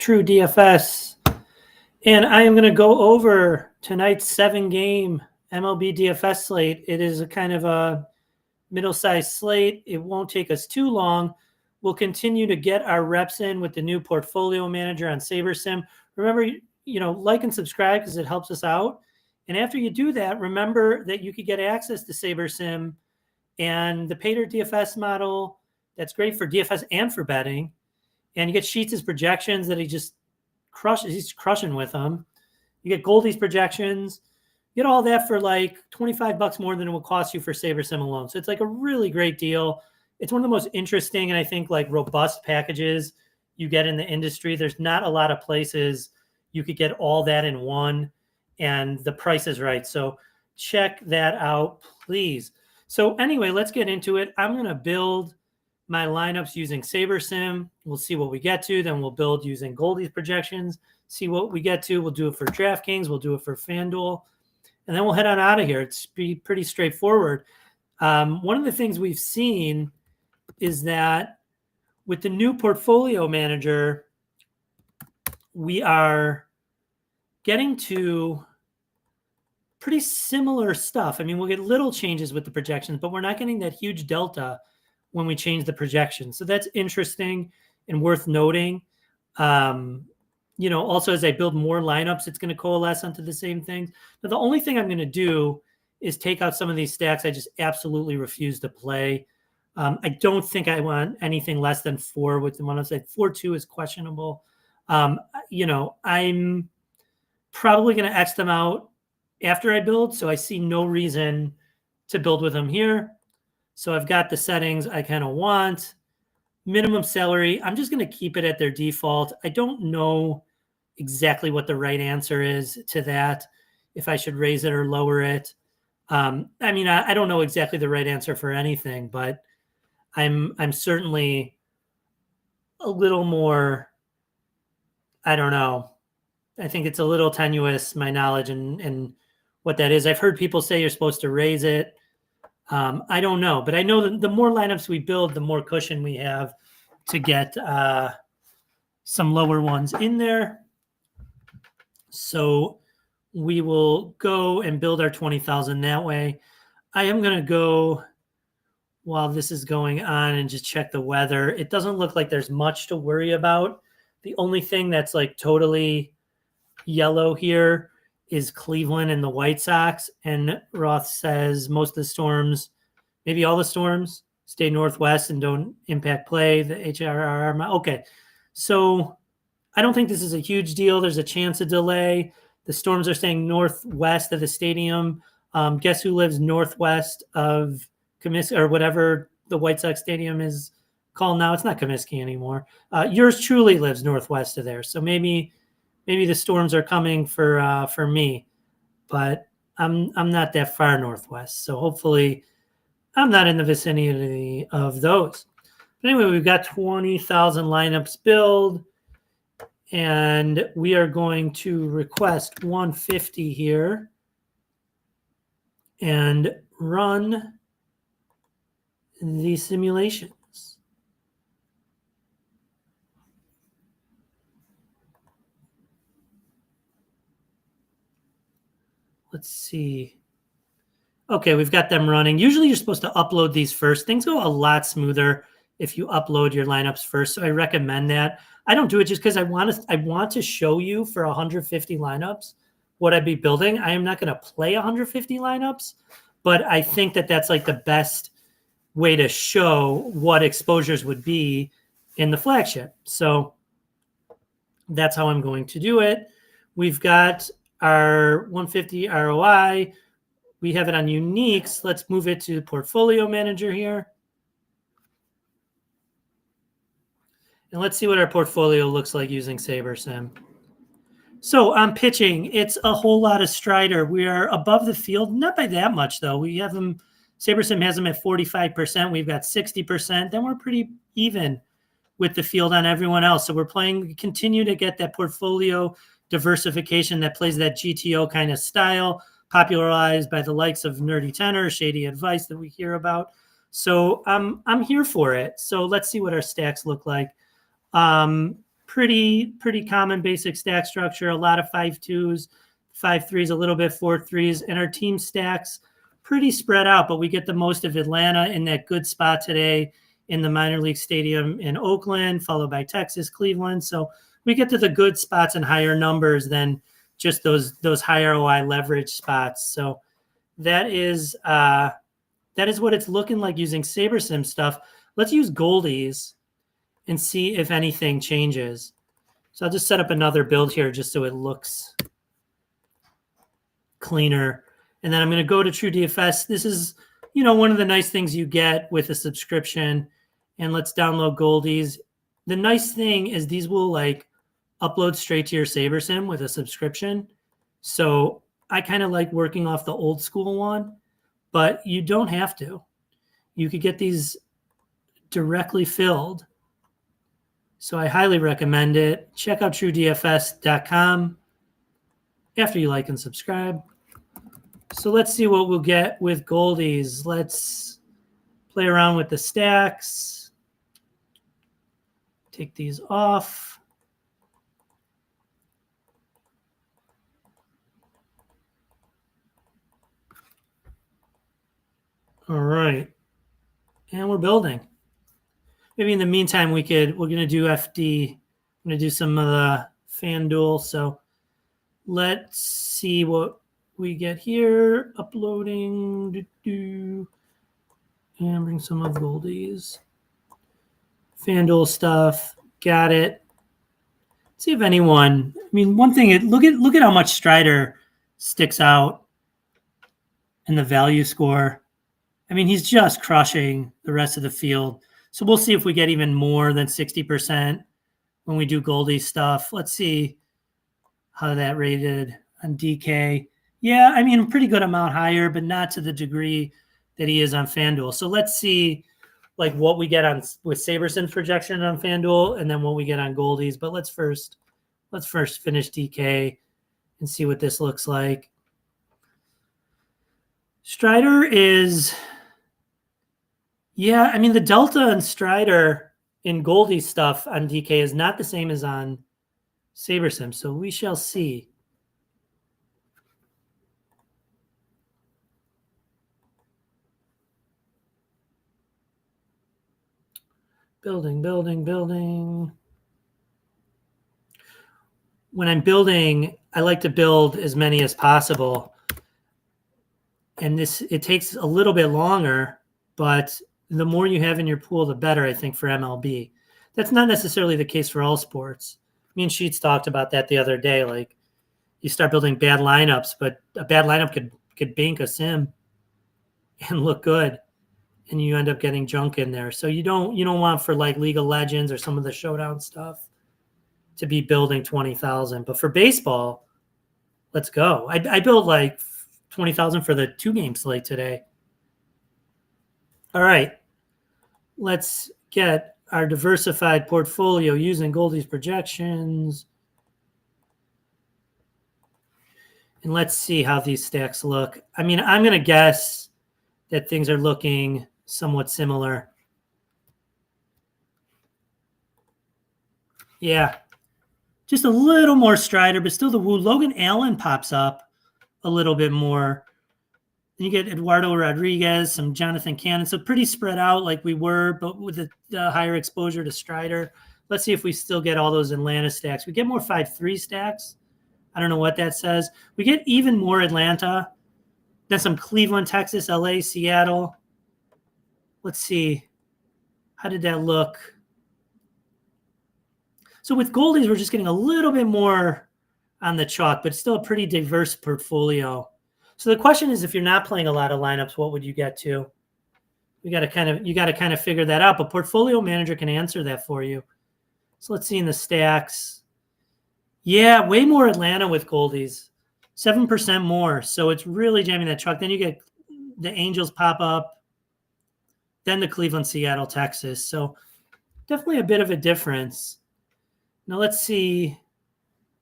TrueDFS, and I am going to go over tonight's 7-game MLB DFS slate. It is a kind of a middle-sized slate. It won't take us too long. We'll continue to get our reps in with the new portfolio manager on SaberSim. Remember, like and subscribe because it helps us out. And after you do that, remember that you could get access to SaberSim and the Pater DFS model. That's great for DFS and for betting. And you get Sheets' projections that he just crushes. He's crushing with them. You get Goldie's projections. You get all that for like $25 more than it will cost you for SaberSim alone. So it's like a really great deal. It's one of the most interesting and I think like robust packages you get in the industry. There's not a lot of places you could get all that in one, and the price is right. So check that out, please. So anyway, let's get into it. I'm going to build my lineups using SaberSim. We'll see what we get to. Then we'll build using Goldie's projections, see what we get to. We'll do it for DraftKings. We'll do it for FanDuel. And then we'll head on out of here. It's pretty straightforward. One of the things we've seen is that with the new portfolio manager, we are getting to pretty similar stuff. I mean, we'll get little changes with the projections, but we're not getting that huge delta when we change the projection. So that's interesting and worth noting. Also as I build more lineups, it's going to coalesce onto the same things. But the only thing I'm going to do is take out some of these stacks I just absolutely refuse to play. I don't think I want anything less than 4 with the one I said 4-2 is questionable. I'm probably going to X them out after I build. So I see no reason to build with them here. So I've got the settings I kind of want. Minimum salary, I'm just going to keep it at their default. I don't know exactly what the right answer is to that, if I should raise it or lower it. I don't know exactly the right answer for anything, but I'm certainly a little more, I don't know. I think it's a little tenuous, my knowledge and what that is. I've heard people say you're supposed to raise it. I don't know, but I know that the more lineups we build, the more cushion we have to get some lower ones in there. So we will go and build our 20,000 that way. I am going to go while this is going on and just check the weather. It doesn't look like there's much to worry about. The only thing that's like totally yellow here is Cleveland and the White Sox. And Roth says most of the storms, maybe all the storms, stay northwest and don't impact play. The HRR. Okay. So I don't think this is a huge deal. There's a chance of delay. The storms are staying northwest of the stadium. Guess who lives northwest of Comiskey or whatever the White Sox stadium is called now? It's not Comiskey anymore. Yours truly lives northwest of there. So maybe the storms are coming for me, but I'm not that far northwest. So hopefully I'm not in the vicinity of those. But anyway, we've got 20,000 lineups build, and we are going to request 150 here and run the simulation. Let's see. Okay, we've got them running. Usually you're supposed to upload these first. Things go a lot smoother if you upload your lineups first. So I recommend that. I don't do it just because I want to show you for 150 lineups what I'd be building. I am not going to play 150 lineups, but I think that that's like the best way to show what exposures would be in the flagship. So that's how I'm going to do it. We've got our 150 ROI. We have it on uniques. Let's move it to portfolio manager here. And let's see what our portfolio looks like using SaberSim. So I'm pitching. It's a whole lot of Strider. We are above the field, not by that much though. We have them, SaberSim has them at 45%. We've got 60%. Then we're pretty even with the field on everyone else. So we continue to get that portfolio diversification that plays that GTO kind of style, popularized by the likes of Nerdy Tenor, Shady Advice that we hear about. So I'm here for it. So let's see what our stacks look like. pretty common basic stack structure, a lot of 5-2s, 5-3s, a little bit 4-3s, and our team stacks pretty spread out, but we get the most of Atlanta in that good spot today in the minor league stadium in Oakland, followed by Texas, Cleveland. So we get to the good spots and higher numbers than just those high ROI leverage spots. So that is what it's looking like using SaberSim stuff. Let's use Goldies and see if anything changes. So I'll just set up another build here just so it looks cleaner. And then I'm going to go to TrueDFS. This is, one of the nice things you get with a subscription. And let's download Goldies. The nice thing is these will upload straight to your SaberSim with a subscription. So I kind of like working off the old school one, but you don't have to. You could get these directly filled. So I highly recommend it. Check out TrueDFS.com after you like and subscribe. So let's see what we'll get with Goldies. Let's play around with the stacks. Take these off. All right. And we're building. Maybe in the meantime, we're going to do FD. I'm going to do some of the FanDuel. So let's see what we get here. Uploading. And bring some of Goldies. FanDuel stuff. Got it. See if anyone. One thing. Look at how much Strider sticks out in the value score. He's just crushing the rest of the field. So we'll see if we get even more than 60% when we do Goldie stuff. Let's see how that rated on DK. Yeah, pretty good amount higher, but not to the degree that he is on FanDuel. So let's see what we get on with SaberSim's projection on FanDuel and then what we get on Goldies. But let's first finish DK and see what this looks like. Strider is... Yeah, the delta and Strider in Goldie stuff on DK is not the same as on SaberSim, so we shall see. Building. When I'm building, I like to build as many as possible. And it takes a little bit longer, but the more you have in your pool, the better, I think, for MLB. That's not necessarily the case for all sports. Me and Sheets talked about that the other day. You start building bad lineups, but a bad lineup could bank a sim and look good, and you end up getting junk in there. So you don't want for League of Legends or some of the showdown stuff to be building 20,000. But for baseball, let's go. I built 20,000 for the 2-game slate today. All right. Let's get our diversified portfolio using Goldie's projections. And let's see how these stacks look. I'm going to guess that things are looking somewhat similar. Yeah. Just a little more Strider, but still the Woo. Logan Allen pops up a little bit more. Then you get Eduardo Rodriguez, some Jonathan Cannon. So pretty spread out like we were, but with the higher exposure to Strider. Let's see if we still get all those Atlanta stacks. We get more 5-3 stacks. I don't know what that says. We get even more Atlanta. Then some Cleveland, Texas, LA, Seattle. Let's see. How did that look? So with Goldies, we're just getting a little bit more on the chalk, but still a pretty diverse portfolio. So the question is, if you're not playing a lot of lineups, what would you get to? You got to kind of figure that out, but Portfolio Manager can answer that for you. So let's see in the stacks. Yeah, way more Atlanta with Goldies, 7% more. So it's really jamming that chalk. Then you get the Angels pop up, then the Cleveland, Seattle, Texas. So definitely a bit of a difference. Now let's see.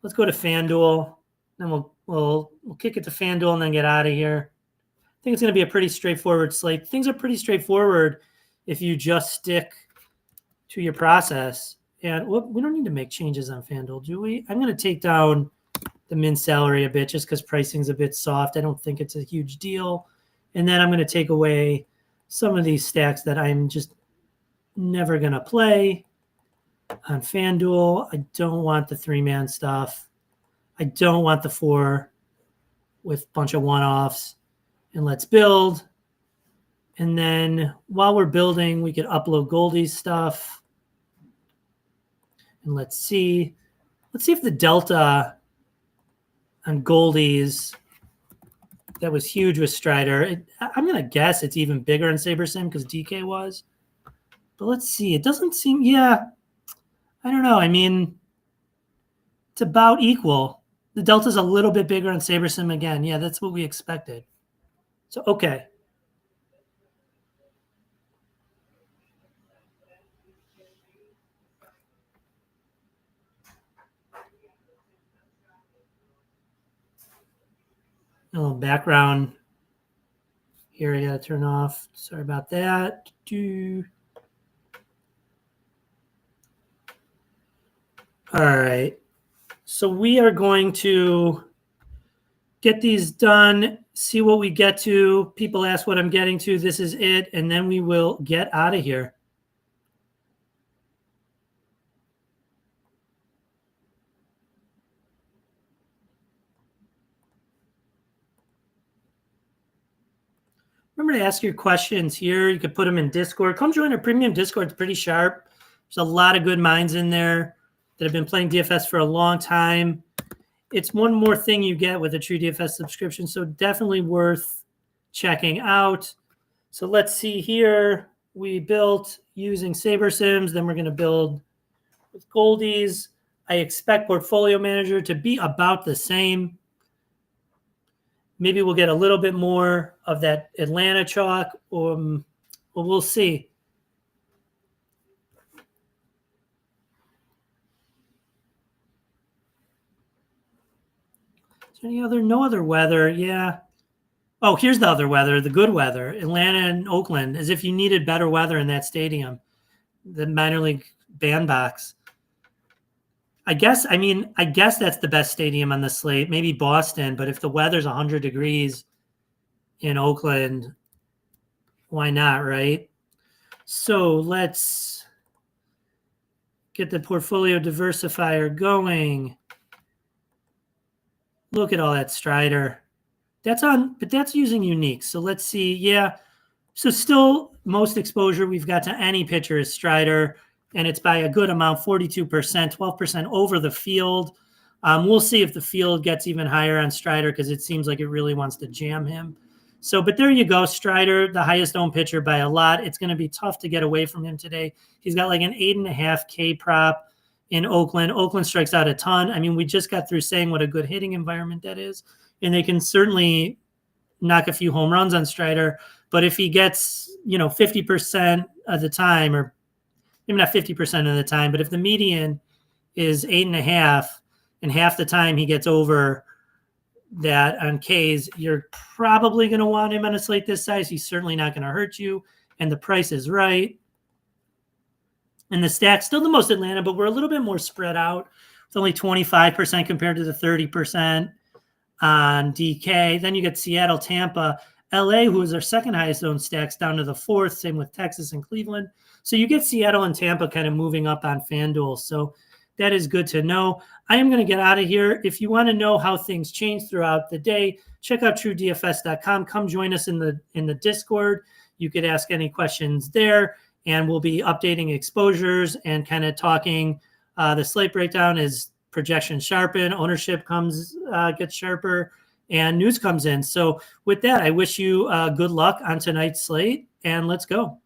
Let's go to FanDuel. Then we'll kick it to FanDuel and then get out of here. I think it's going to be a pretty straightforward slate. Things are pretty straightforward if you just stick to your process And we don't need to make changes on FanDuel, do we? I'm going to take down the min salary a bit just because pricing's a bit soft. I don't think it's a huge deal. And then I'm going to take away some of these stacks that I'm just never going to play on FanDuel. I don't want the 3-man stuff. I don't want the 4 with a bunch of one-offs. And let's build. And then while we're building, we could upload Goldie's stuff. And let's see if the delta on Goldie's that was huge with Strider. I'm going to guess it's even bigger in SaberSim because DK was. But let's see. It doesn't seem, yeah. I don't know. I mean, it's about equal. The delta's a little bit bigger on SaberSim again. Yeah, that's what we expected. So, okay. A little background here. I got to turn off. Sorry about that. All right. So we are going to get these done, see what we get to. People ask what I'm getting to. This is it. And then we will get out of here. Remember to ask your questions here. You could put them in Discord. Come join our premium Discord. It's pretty sharp. There's a lot of good minds in there that have been playing DFS for a long time. It's one more thing you get with a TrueDFS subscription, so definitely worth checking out. So let's see here. We built using SaberSims. Then we're going to build with Goldies. I expect Portfolio Manager to be about the same. Maybe we'll get a little bit more of that Atlanta chalk. Well, we'll see. Is there any other? No other weather. Yeah. Oh, here's the other weather, the good weather. Atlanta and Oakland, as if you needed better weather in that stadium. The minor league bandbox. I guess that's the best stadium on the slate. Maybe Boston, but if the weather's 100 degrees in Oakland, why not, right? So let's get the portfolio diversifier going. Look at all that Strider. That's on, but that's using unique. So let's see. Yeah. So still most exposure we've got to any pitcher is Strider, and it's by a good amount, 42%, 12% over the field. We'll see if the field gets even higher on Strider because it seems like it really wants to jam him. So, but there you go. Strider, the highest owned pitcher by a lot. It's going to be tough to get away from him today. He's got like an 8.5K prop in Oakland. Oakland strikes out a ton. I mean, we just got through saying what a good hitting environment that is. And they can certainly knock a few home runs on Strider. But if he gets, 50% of the time, or maybe not 50% of the time, but if the median is 8.5 and half the time he gets over that on Ks, you're probably going to want him on a slate this size. He's certainly not going to hurt you. And the price is right. And the stack's still the most Atlanta, but we're a little bit more spread out. It's only 25% compared to the 30% on DK. Then you get Seattle, Tampa, LA, who is our second highest owned stacks, down to the 4th. Same with Texas and Cleveland. So you get Seattle and Tampa kind of moving up on FanDuel. So that is good to know. I am going to get out of here. If you want to know how things change throughout the day, check out TrueDFS.com. Come join us in the Discord. You could ask any questions there, and we'll be updating exposures and kind of talking the slate breakdown as projections sharpen, ownership gets sharper, and news comes in. So with that, I wish you good luck on tonight's slate, and let's go.